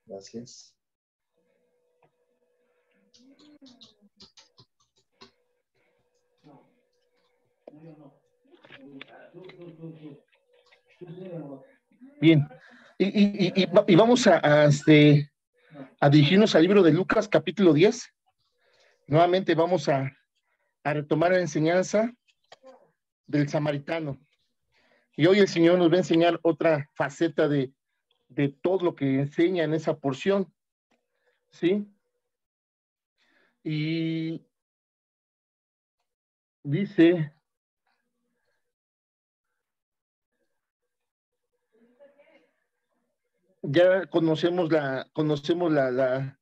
Gracias. Bien, y vamos a dirigirnos al libro de Lucas, capítulo 10. Nuevamente vamos a retomar la enseñanza del samaritano. Y hoy el Señor nos va a enseñar otra faceta de todo lo que enseña en esa porción, ¿sí? Y dice, ya conocemos la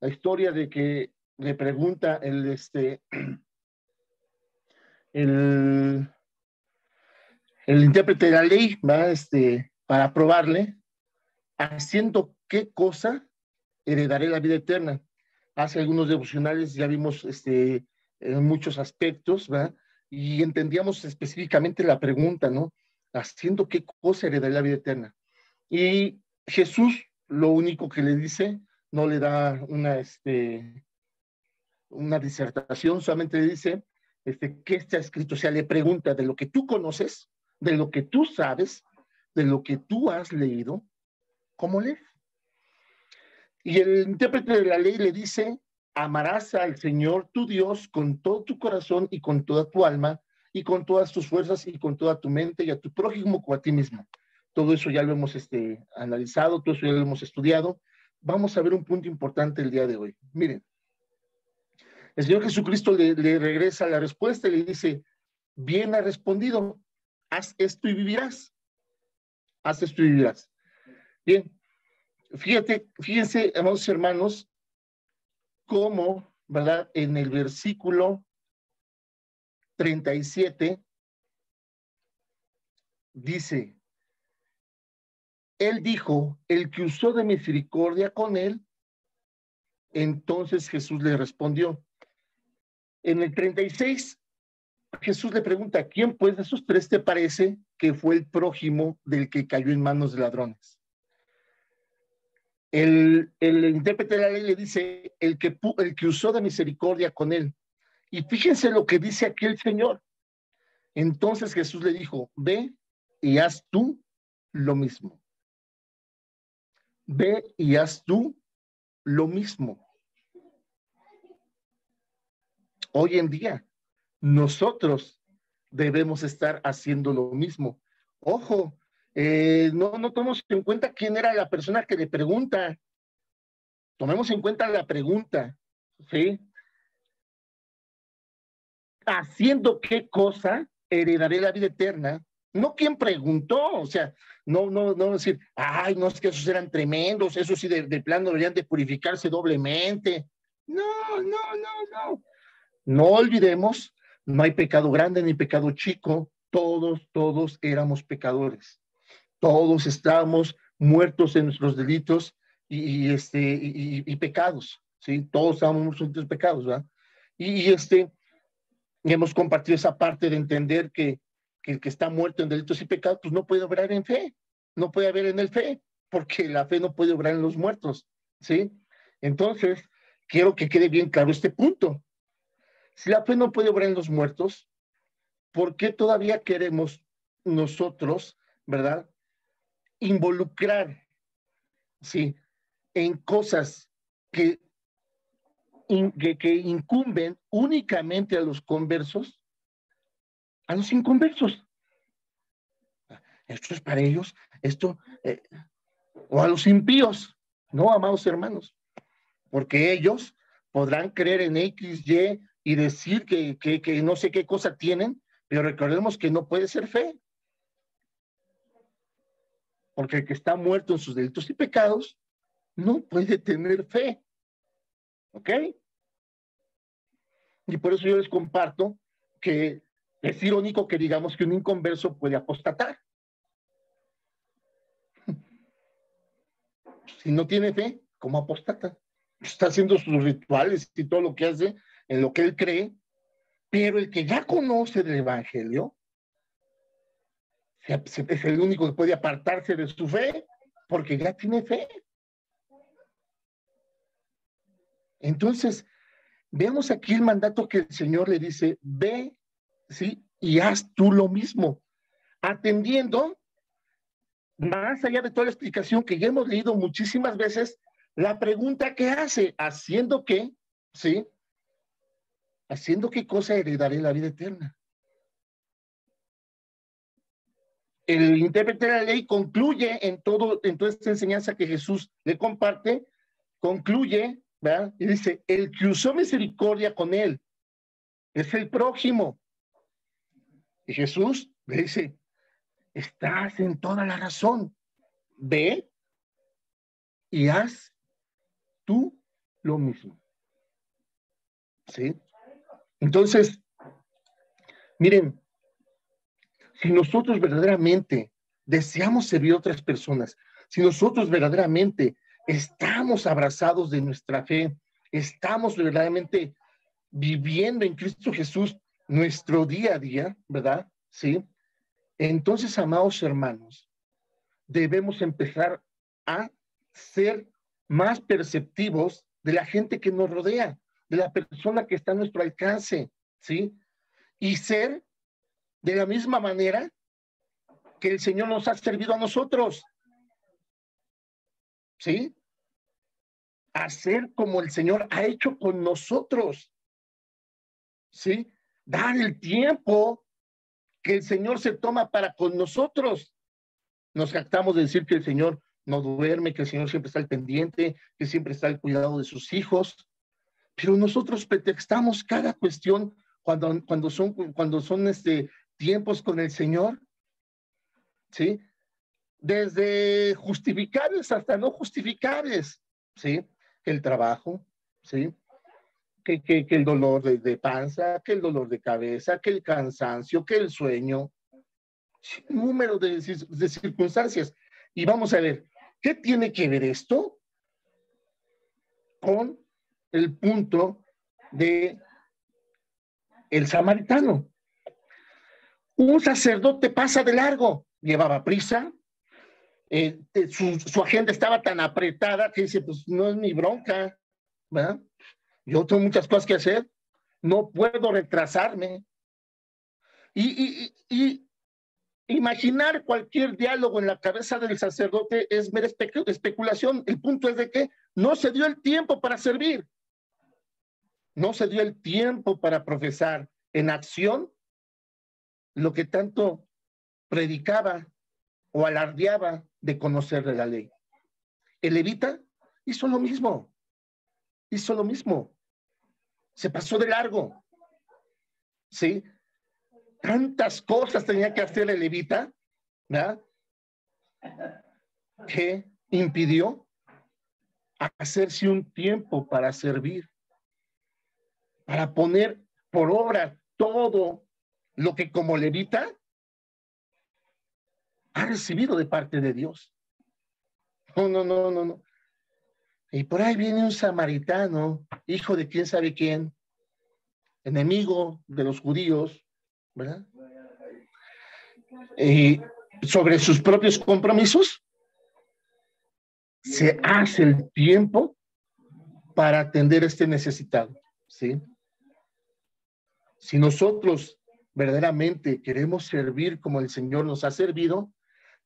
historia de que le pregunta el intérprete de la ley, ¿va? Para probarle, haciendo qué cosa heredaré la vida eterna. Hace algunos devocionales ya vimos en muchos aspectos, ¿va? Y entendíamos específicamente la pregunta, ¿no? Haciendo qué cosa heredaré la vida eterna. Y Jesús lo único que le dice, no le da una disertación, solamente le dice qué está escrito, o sea, le pregunta de lo que tú conoces, de lo que tú sabes, de lo que tú has leído, ¿cómo lees? Y el intérprete de la ley le dice, amarás al Señor tu Dios con todo tu corazón y con toda tu alma y con todas tus fuerzas y con toda tu mente y a tu prójimo como a ti mismo. Todo eso ya lo hemos analizado, todo eso ya lo hemos estudiado. Vamos a ver un punto importante el día de hoy. Miren, el Señor Jesucristo le regresa la respuesta y le dice, bien ha respondido, haz esto y vivirás. Haz esto y vivirás. Bien, fíjense, amados hermanos, cómo, ¿verdad? En el versículo 37 dice, él dijo, el que usó de misericordia con él, entonces Jesús le respondió. En el 36, Jesús le pregunta, ¿quién pues de esos tres te parece que fue el prójimo del que cayó en manos de ladrones? El intérprete de la ley le dice, el que usó de misericordia con él. Y fíjense lo que dice aquí el Señor. Entonces Jesús le dijo, ve y haz tú lo mismo. Ve y haz tú lo mismo. Hoy en día, nosotros debemos estar haciendo lo mismo. Ojo, no tomemos en cuenta quién era la persona que le pregunta. Tomemos en cuenta la pregunta, ¿sí? ¿Haciendo qué cosa heredaré la vida eterna? No quién preguntó, o sea, no decir, ay, no, es que esos eran tremendos, esos sí de plano deberían de purificarse doblemente. No. No olvidemos, no hay pecado grande ni pecado chico, todos éramos pecadores, todos estábamos muertos en nuestros delitos y pecados, ¿sí? Todos estábamos muertos en nuestros pecados, ¿verdad? Y hemos compartido esa parte de entender que el que está muerto en delitos y pecados, pues no puede obrar en fe, no puede haber en el fe, porque la fe no puede obrar en los muertos, ¿sí? Entonces, quiero que quede bien claro este punto. Si la fe no puede obrar en los muertos, ¿por qué todavía queremos nosotros, verdad, involucrar, sí, en cosas que incumben únicamente a los conversos, a los inconversos? Esto es para ellos, o a los impíos, no, amados hermanos, porque ellos podrán creer en X, Y decir que no sé qué cosa tienen, pero recordemos que no puede ser fe. Porque el que está muerto en sus delitos y pecados no puede tener fe. ¿Ok? Y por eso yo les comparto que es irónico que digamos que un inconverso puede apostatar. Si no tiene fe, ¿cómo apostata? Está haciendo sus rituales y todo lo que hace en lo que él cree, pero el que ya conoce del Evangelio es el único que puede apartarse de su fe porque ya tiene fe. Entonces, veamos aquí el mandato que el Señor le dice, ve, ¿sí? Y haz tú lo mismo, atendiendo, más allá de toda la explicación que ya hemos leído muchísimas veces, la pregunta que hace, ¿haciendo qué? ¿Sí? ¿Haciendo qué cosa heredaré la vida eterna? El intérprete de la ley concluye en toda esta enseñanza que Jesús le comparte, concluye, ¿verdad? Y dice, el que usó misericordia con él es el prójimo. Y Jesús le dice, estás en toda la razón. Ve y haz tú lo mismo. ¿Sí? Entonces, miren, si nosotros verdaderamente deseamos servir a otras personas, si nosotros verdaderamente estamos abrazados de nuestra fe, estamos verdaderamente viviendo en Cristo Jesús nuestro día a día, ¿verdad? Sí. Entonces, amados hermanos, debemos empezar a ser más perceptivos de la gente que nos rodea, de la persona que está a nuestro alcance, ¿sí? Y ser de la misma manera que el Señor nos ha servido a nosotros, ¿sí? Hacer como el Señor ha hecho con nosotros, ¿sí? Dar el tiempo que el Señor se toma para con nosotros. Nos jactamos de decir que el Señor no duerme, que el Señor siempre está al pendiente, que siempre está al cuidado de sus hijos, pero nosotros pretextamos cada cuestión cuando son tiempos con el Señor, ¿sí? Desde justificables hasta no justificables, ¿sí? El trabajo, ¿sí? Que el dolor de panza, que el dolor de cabeza, que el cansancio, que el sueño, número de circunstancias. Y vamos a ver, ¿qué tiene que ver esto con el punto de el samaritano? Un sacerdote pasa de largo, llevaba prisa, su agenda estaba tan apretada que dice, pues no es mi bronca, ¿verdad? Yo tengo muchas cosas que hacer, no puedo retrasarme. Y imaginar cualquier diálogo en la cabeza del sacerdote es mera especulación. El punto es de que no se dio el tiempo para servir, no se dio el tiempo para profesar en acción lo que tanto predicaba o alardeaba de conocer de la ley. El levita hizo lo mismo, se pasó de largo, ¿sí? Tantas cosas tenía que hacer el levita, ¿verdad? Que impidió hacerse un tiempo para servir, para poner por obra todo lo que como levita ha recibido de parte de Dios. No. Y por ahí viene un samaritano, hijo de quién sabe quién, enemigo de los judíos, ¿verdad? Y sobre sus propios compromisos, se hace el tiempo para atender a este necesitado, ¿sí? Si nosotros verdaderamente queremos servir como el Señor nos ha servido,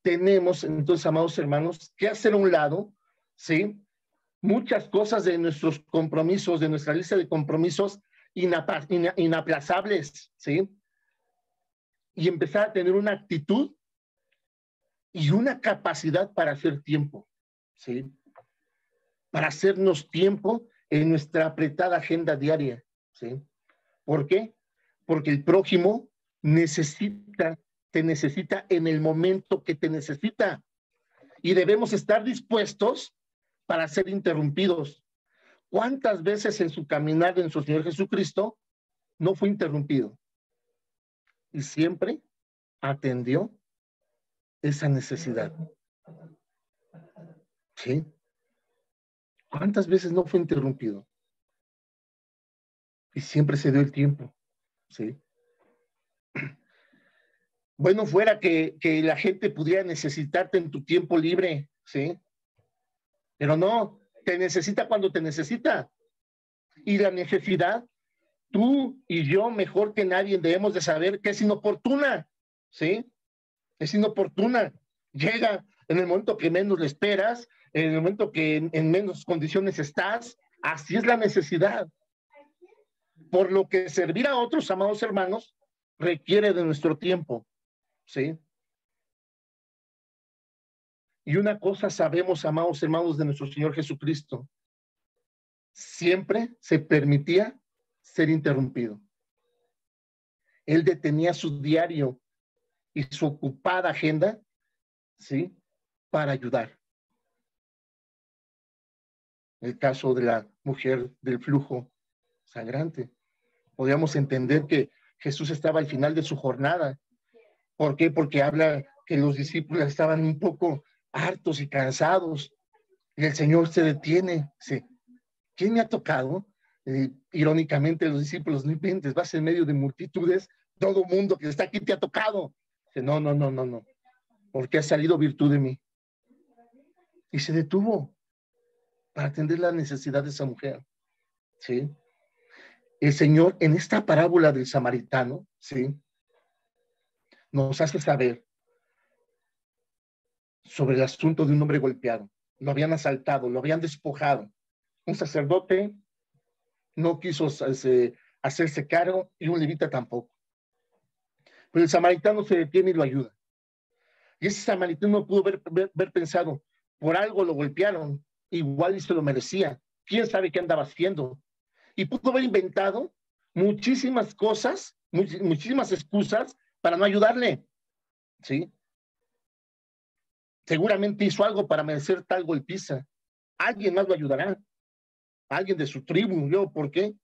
tenemos entonces, amados hermanos, que hacer a un lado, ¿sí? Muchas cosas de nuestros compromisos, de nuestra lista de compromisos inaplazables, ¿sí? Y empezar a tener una actitud y una capacidad para hacer tiempo, ¿sí? Para hacernos tiempo en nuestra apretada agenda diaria, ¿sí? ¿Por qué? Porque el prójimo te necesita en el momento que te necesita. Y debemos estar dispuestos para ser interrumpidos. ¿Cuántas veces en su caminar en su Señor Jesucristo no fue interrumpido? Y siempre atendió esa necesidad. ¿Sí? ¿Cuántas veces no fue interrumpido? Y siempre se dio el tiempo. ¿Sí? Bueno, fuera que la gente pudiera necesitarte en tu tiempo libre, ¿sí? Pero no, te necesita cuando te necesita. Y la necesidad, tú y yo, mejor que nadie, debemos de saber que es inoportuna, ¿sí? Es inoportuna. Llega en el momento que menos le esperas, en el momento que en menos condiciones estás. Así es la necesidad. Por lo que servir a otros, amados hermanos, requiere de nuestro tiempo, ¿sí? Y una cosa sabemos, amados hermanos, de nuestro Señor Jesucristo: siempre se permitía ser interrumpido. Él detenía su diario y su ocupada agenda, ¿sí?, para ayudar. El caso de la mujer del flujo sangrante. Podríamos entender que Jesús estaba al final de su jornada. ¿Por qué? Porque habla que los discípulos estaban un poco hartos y cansados. Y el Señor se detiene. Dice, ¿quién me ha tocado? Irónicamente, los discípulos, no inventes, vas en medio de multitudes, todo mundo que está aquí te ha tocado. Dice, no, no, no, no, no, porque ha salido virtud de mí. Y se detuvo para atender la necesidad de esa mujer, ¿sí? El Señor, en esta parábola del samaritano, ¿sí?, nos hace saber sobre el asunto de un hombre golpeado. Lo habían asaltado, lo habían despojado. Un sacerdote no quiso hacerse cargo y un levita tampoco. Pero el samaritano se detiene y lo ayuda. Y ese samaritano pudo haber pensado, por algo lo golpearon, igual y se lo merecía. ¿Quién sabe qué andaba haciendo? Y pudo haber inventado muchísimas cosas, muchísimas excusas para no ayudarle, ¿sí? Seguramente hizo algo para merecer tal golpiza. Alguien más lo ayudará. Alguien de su tribu. ¿Yo por qué?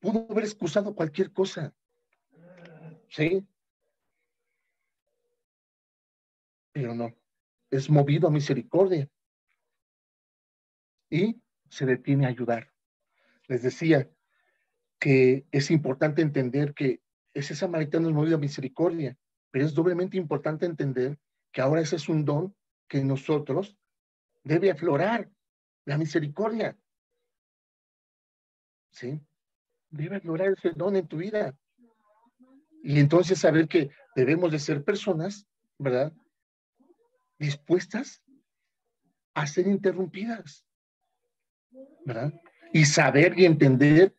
Pudo haber excusado cualquier cosa, ¿sí? Pero no. Es movido a misericordia y se detiene a ayudar. Les decía que es importante entender que ese samaritano es movido a misericordia, pero es doblemente importante entender que ahora ese es un don que en nosotros debe aflorar, la misericordia, ¿sí? Debe aflorar ese don en tu vida. Y entonces saber que debemos de ser personas, ¿verdad?, dispuestas a ser interrumpidas, ¿verdad? Y saber y entender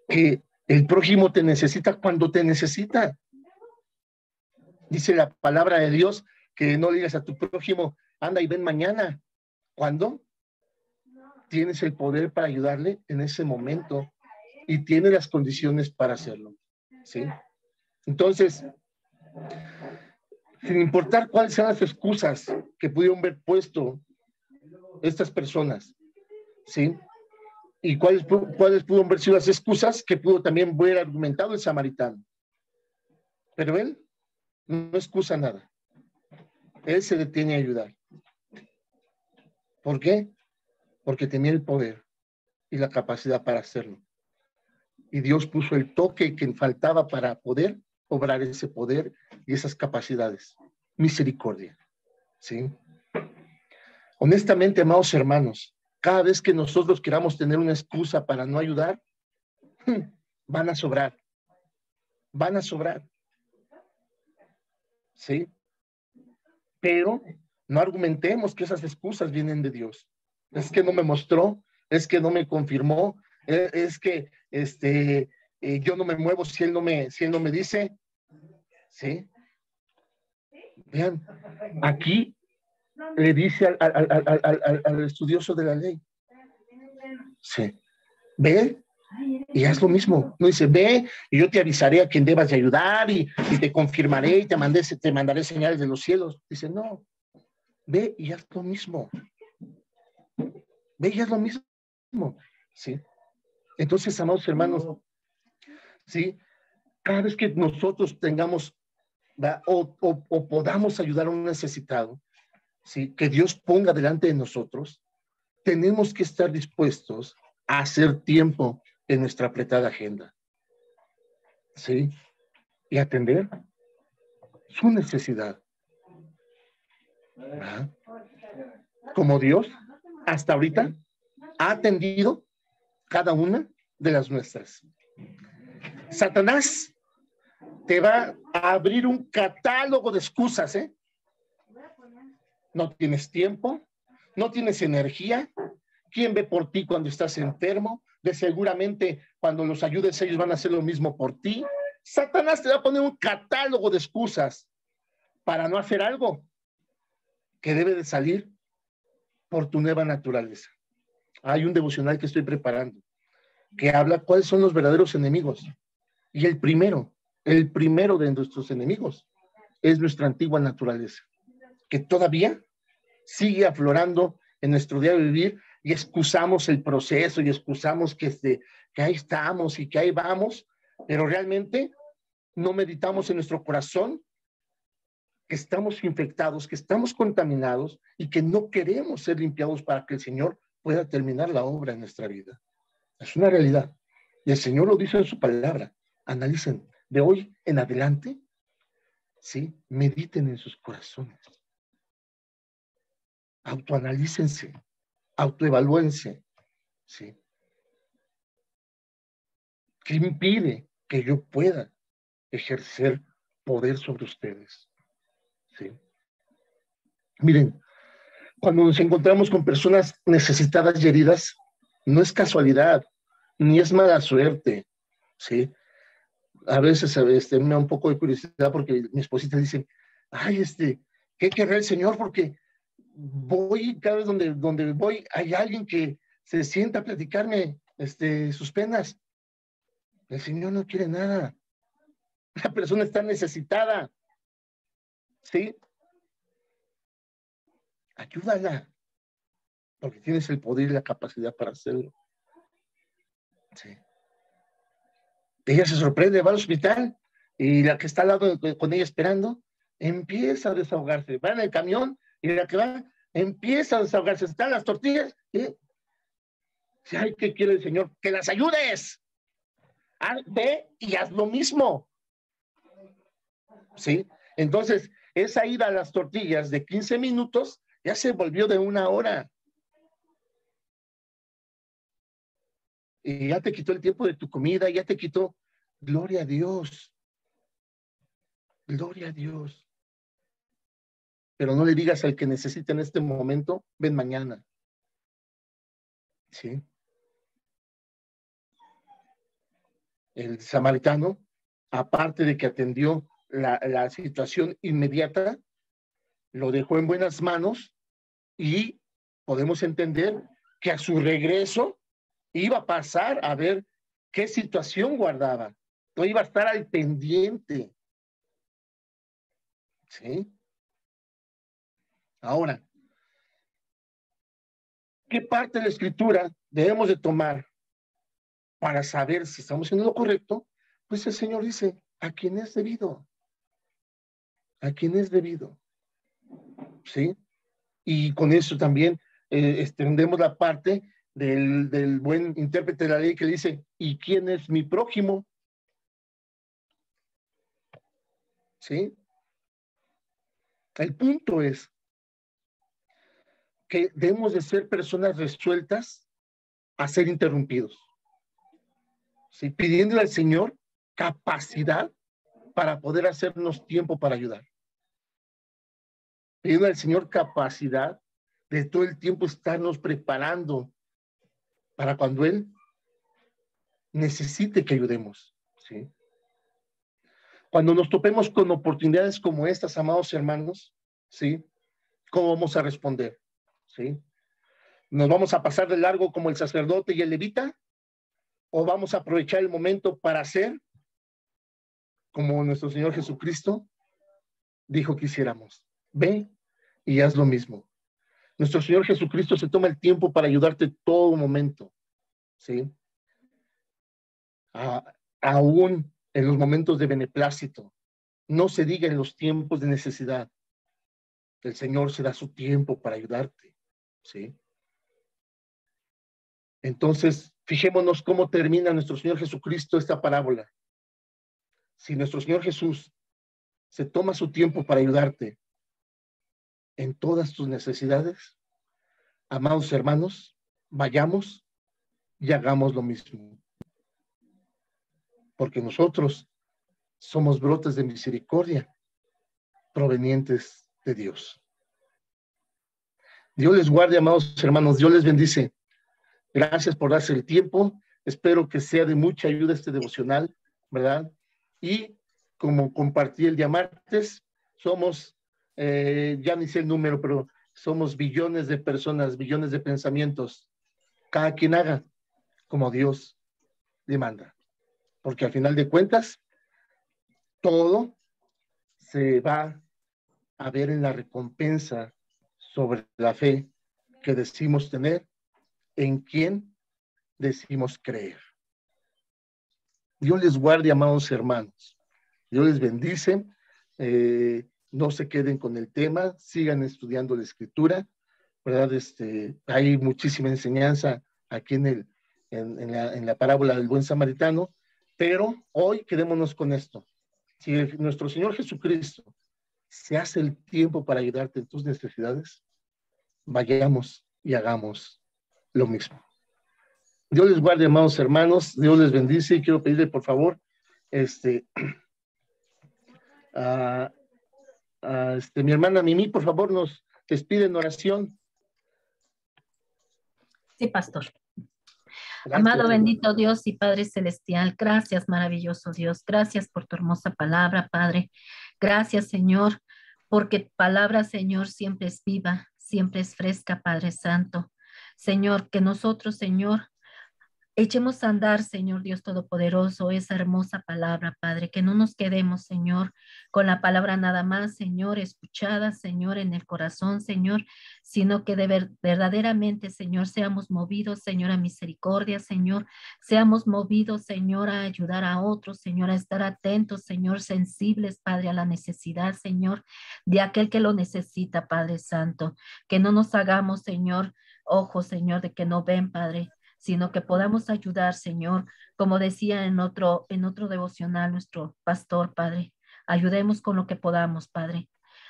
que el prójimo te necesita cuando te necesita. Dice la palabra de Dios que no digas a tu prójimo, anda y ven mañana. ¿Cuándo? Tienes el poder para ayudarle en ese momento y tienes las condiciones para hacerlo, ¿sí? Entonces, sin importar cuáles sean las excusas que pudieron haber puesto estas personas, ¿sí?, y cuáles pudieron haber sido las excusas que pudo también haber argumentado el samaritano. Pero él no excusa nada. Él se detiene a ayudar. ¿Por qué? Porque tenía el poder y la capacidad para hacerlo. Y Dios puso el toque que faltaba para poder obrar ese poder y esas capacidades. Misericordia, ¿sí? Honestamente, amados hermanos, cada vez que nosotros queramos tener una excusa para no ayudar, van a sobrar. Van a sobrar, ¿sí? Pero no argumentemos que esas excusas vienen de Dios. Es que no me mostró, es que no me confirmó, es que yo no me muevo si él no me dice, ¿sí? Vean, aquí le dice al estudioso de la ley, sí, ve y haz lo mismo. No dice, ve y yo te avisaré a quien debas de ayudar y te confirmaré y te mandaré señales de los cielos. Dice, no, ve y haz lo mismo. Ve y haz lo mismo, ¿sí? Entonces, amados hermanos, ¿sí?, cada vez que nosotros tengamos o podamos ayudar a un necesitado, ¿sí?, que Dios ponga delante de nosotros, tenemos que estar dispuestos a hacer tiempo en nuestra apretada agenda, ¿sí?, y atender su necesidad, ¿verdad? Como Dios hasta ahorita ha atendido cada una de las nuestras. Satanás te va a abrir un catálogo de excusas, ¿eh? No tienes tiempo, no tienes energía. ¿Quién ve por ti cuando estás enfermo? De seguramente cuando los ayudes ellos van a hacer lo mismo por ti. Satanás te va a poner un catálogo de excusas para no hacer algo que debe de salir por tu nueva naturaleza. Hay un devocional que estoy preparando que habla cuáles son los verdaderos enemigos. Y el primero de nuestros enemigos es nuestra antigua naturaleza, que todavía sigue aflorando en nuestro día de vivir, y excusamos el proceso y excusamos que ahí estamos y que ahí vamos, pero realmente no meditamos en nuestro corazón que estamos infectados, que estamos contaminados y que no queremos ser limpiados para que el Señor pueda terminar la obra en nuestra vida. Es una realidad. Y el Señor lo dice en su palabra. Analicen de hoy en adelante, ¿sí? Mediten en sus corazones. Autoanalícense, autoevalúense, ¿sí? ¿Qué impide que yo pueda ejercer poder sobre ustedes? ¿Sí? Miren, cuando nos encontramos con personas necesitadas y heridas, no es casualidad, ni es mala suerte, ¿sí? A veces me da un poco de curiosidad porque mi esposita dice, ay, ¿qué querrá el Señor? Porque voy, cada vez donde voy, hay alguien que se sienta a platicarme sus penas. El Señor no quiere nada. La persona está necesitada, ¿sí? Ayúdala, porque tienes el poder y la capacidad para hacerlo. Sí. Ella se sorprende, va al hospital y la que está al lado con ella esperando empieza a desahogarse. Va en el camión y la que va empieza a desahogarse. Están las tortillas. ¿Sí? Ay, ¿qué quiere el Señor? Que las ayudes. Ve y haz lo mismo. ¿Sí? Entonces, esa ida a las tortillas de 15 minutos ya se volvió de 1 hora. Y ya te quitó el tiempo de tu comida, ya te quitó. Gloria a Dios. Gloria a Dios. Pero no le digas al que necesita en este momento, ven mañana. ¿Sí? El samaritano, aparte de que atendió la situación inmediata, lo dejó en buenas manos y podemos entender que a su regreso iba a pasar a ver qué situación guardaba. No iba a estar al pendiente. ¿Sí? Ahora, ¿qué parte de la escritura debemos de tomar para saber si estamos haciendo lo correcto? Pues el Señor dice, a quien es debido. A quien es debido. ¿Sí? Y con eso también extendemos la parte del buen intérprete de la ley que dice, ¿y quién es mi prójimo? ¿Sí? El punto es que debemos de ser personas resueltas a ser interrumpidos. ¿Sí? Pidiéndole al Señor capacidad para poder hacernos tiempo para ayudar. Pidiendo al Señor capacidad de todo el tiempo estarnos preparando para cuando Él necesite que ayudemos. ¿Sí? Cuando nos topemos con oportunidades como estas, amados hermanos, ¿sí? ¿Cómo vamos a responder? ¿Sí? ¿Nos vamos a pasar de largo como el sacerdote y el levita? ¿O vamos a aprovechar el momento para hacer como nuestro Señor Jesucristo dijo que hiciéramos? Ve y haz lo mismo. Nuestro Señor Jesucristo se toma el tiempo para ayudarte todo momento, ¿sí? Aún en los momentos de beneplácito, no se diga en los tiempos de necesidad. El Señor se da su tiempo para ayudarte, ¿sí? Entonces, fijémonos cómo termina nuestro Señor Jesucristo esta parábola. Si nuestro Señor Jesús se toma su tiempo para ayudarte en todas tus necesidades, amados hermanos, vayamos y hagamos lo mismo. Porque nosotros somos brotes de misericordia provenientes de Dios. Dios les guarde, amados hermanos. Dios les bendice. Gracias por darse el tiempo. Espero que sea de mucha ayuda este devocional, ¿verdad? Y como compartí el día martes, somos, ya ni sé el número, pero somos billones de personas, billones de pensamientos. Cada quien haga como Dios le manda. Porque al final de cuentas, todo se va a ver en la recompensa sobre la fe que decimos tener, en quien decimos creer. Dios les guarde, amados hermanos. Dios les bendice. No se queden con el tema, sigan estudiando la escritura, ¿verdad? Hay muchísima enseñanza aquí en la parábola del buen samaritano, pero hoy quedémonos con esto. Si nuestro Señor Jesucristo se hace el tiempo para ayudarte en tus necesidades, vayamos y hagamos lo mismo. Dios les guarde, amados hermanos, Dios les bendice, y quiero pedirle, por favor, mi hermana Mimi, por favor, nos despide en oración. Sí, pastor. Gracias. Amado, bendito Dios y Padre Celestial, gracias, maravilloso Dios, gracias por tu hermosa palabra, Padre. Gracias, Señor, porque tu palabra, Señor, siempre es viva, siempre es fresca, Padre Santo. Señor, que nosotros, Señor, echemos a andar, Señor Dios Todopoderoso, esa hermosa palabra, Padre, que no nos quedemos, Señor, con la palabra nada más, Señor, escuchada, Señor, en el corazón, Señor, sino que verdaderamente, Señor, seamos movidos, Señor, a misericordia, Señor, seamos movidos, Señor, a ayudar a otros, Señor, a estar atentos, Señor, sensibles, Padre, a la necesidad, Señor, de aquel que lo necesita, Padre Santo, que no nos hagamos, Señor, ojos, Señor, de que no ven, Padre, sino que podamos ayudar, Señor, como decía en otro devocional nuestro pastor, Padre. Ayudemos con lo que podamos, Padre.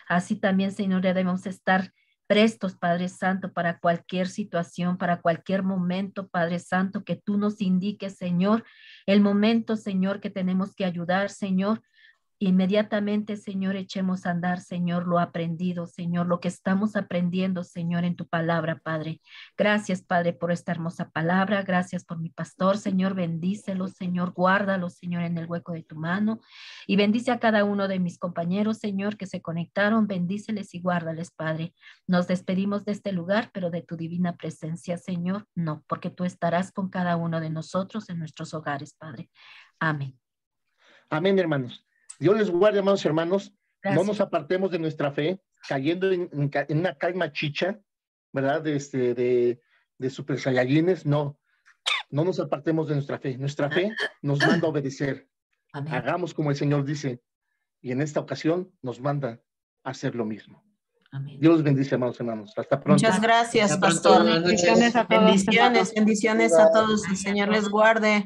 Así también, Señor, debemos estar prestos, Padre Santo, para cualquier situación, para cualquier momento, Padre Santo, que tú nos indiques, Señor, el momento, Señor, que tenemos que ayudar, Señor. Inmediatamente, Señor, echemos a andar, Señor, lo aprendido, Señor, lo que estamos aprendiendo, Señor, en tu palabra, Padre. Gracias, Padre, por esta hermosa palabra. Gracias por mi pastor, Señor. Bendícelo, Señor. Guárdalo, Señor, en el hueco de tu mano. Y bendice a cada uno de mis compañeros, Señor, que se conectaron. Bendíceles y guárdales, Padre. Nos despedimos de este lugar, pero de tu divina presencia, Señor, no, porque tú estarás con cada uno de nosotros en nuestros hogares, Padre. Amén. Amén, hermanos. Dios les guarde, amados hermanos. Gracias. No nos apartemos de nuestra fe, cayendo en una calma chicha, ¿verdad? De super saiyajines. No nos apartemos de nuestra fe. Nuestra fe nos manda a obedecer. Amén. Hagamos como el Señor dice. Y en esta ocasión nos manda a hacer lo mismo. Amén. Dios los bendice, amados hermanos. Hasta pronto. Muchas gracias, Hasta pronto, pastor. buenas noches. Bendiciones a todos. El Señor les guarde.